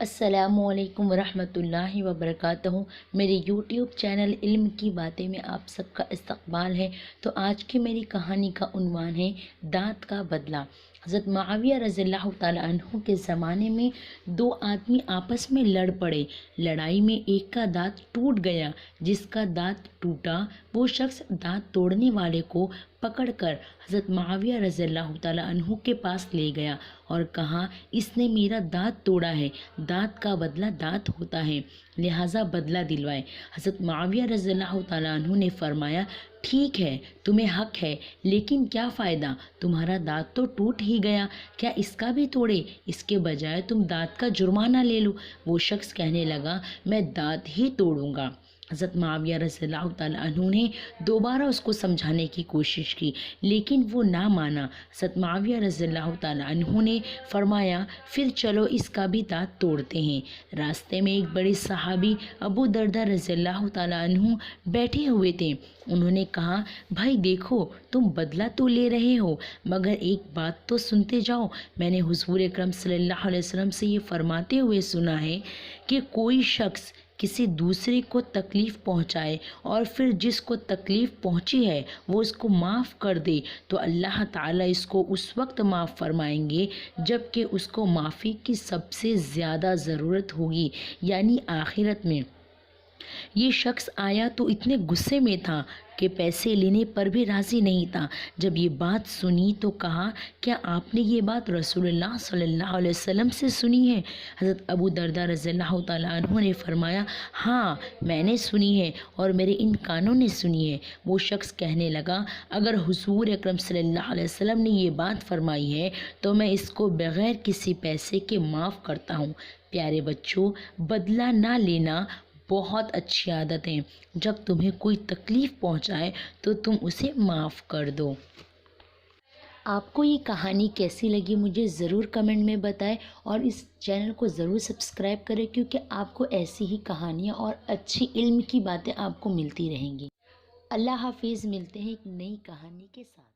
السلام علیکم ورحمۃ اللہ وبرکاتہ۔ میرے یوٹیوب چینل علم کی باتیں میں آپ سب کا استقبال ہے۔ تو آج کی میری کہانی کا عنوان ہے دانت کا بدلہ۔ حضرت معاویہ رضی اللہ تعالیٰ عنہ کے زمانے میں دو آدمی آپس میں لڑ پڑے۔ لڑائی میں ایک کا دانت ٹوٹ گیا۔ جس کا دانت ٹوٹا وہ شخص دانت توڑنے والے کو پکڑ کر حضرت معاویہ رضی اللہ تعالیٰ عنہ کے پاس لے گیا اور کہا، اس نے میرا دانت توڑا ہے، دانت کا بدلہ دانت ہوتا ہے، لہٰذا بدلہ دلوائے۔ حضرت معاویہ رضی اللہ تعالیٰ عنہ نے فرمایا، ٹھیک ہے، تمہیں حق ہے، لیکن کیا فائدہ، تمہارا دانت تو ٹوٹ ہی گیا، کیا اس کا بھی توڑے؟ اس کے بجائے تم دانت کا جرمانہ لے لو۔ وہ شخص کہنے لگا، میں دانت ہی توڑوں گا۔ حضرت معاویہ رضی اللہ تعالیٰ عنہ نے دوبارہ اس کو سمجھانے کی کوشش کی، لیکن وہ نہ مانا۔ حضرت معاویہ رضی اللہ تعالیٰ عنہ نے فرمایا، پھر چلو اس کا بھی دانت توڑتے ہیں۔ راستے میں ایک بڑے صحابی ابو دردہ رضی اللہ تعالیٰ عنہ بیٹھے ہوئے تھے۔ انہوں نے کہا، بھائی دیکھو، تم بدلہ تو لے رہے ہو، مگر ایک بات تو سنتے جاؤ۔ میں نے حضور اکرم صلی اللہ علیہ وسلم سے یہ فرماتے ہوئے سنا ہے کہ کوئی شخص کسی دوسرے کو تکلیف پہنچائے اور پھر جس کو تکلیف پہنچی ہے وہ اس کو معاف کر دے تو اللہ تعالیٰ اس کو اس وقت معاف فرمائیں گے جب کہ اس کو معافی کی سب سے زیادہ ضرورت ہوگی، یعنی آخرت میں۔ یہ شخص آیا تو اتنے غصے میں تھا کہ پیسے لینے پر بھی راضی نہیں تھا۔ جب یہ بات سنی تو کہا، کیا آپ نے یہ بات رسول اللہ صلی اللہ علیہ وسلم سے سنی ہے؟ حضرت ابو دردہ رضی اللہ تعالیٰ عنہ نے فرمایا، ہاں میں نے سنی ہے اور میرے ان کانوں نے سنی ہے۔ وہ شخص کہنے لگا، اگر حضور اکرم صلی اللہ علیہ وسلم نے یہ بات فرمائی ہے تو میں اس کو بغیر کسی پیسے کے معاف کرتا ہوں۔ پیارے بچوں، بدلہ نہ لینا بہت اچھی عادت ہے۔ جب تمہیں کوئی تکلیف پہنچائے تو تم اسے معاف کر دو۔ آپ کو یہ کہانی کیسی لگی مجھے ضرور کمنٹ میں بتائیں اور اس چینل کو ضرور سبسکرائب کریں، کیونکہ آپ کو ایسی ہی کہانیاں اور اچھی علم کی باتیں آپ کو ملتی رہیں گی۔ اللہ حافظ، ملتے ہیں ایک نئی کہانی کے ساتھ۔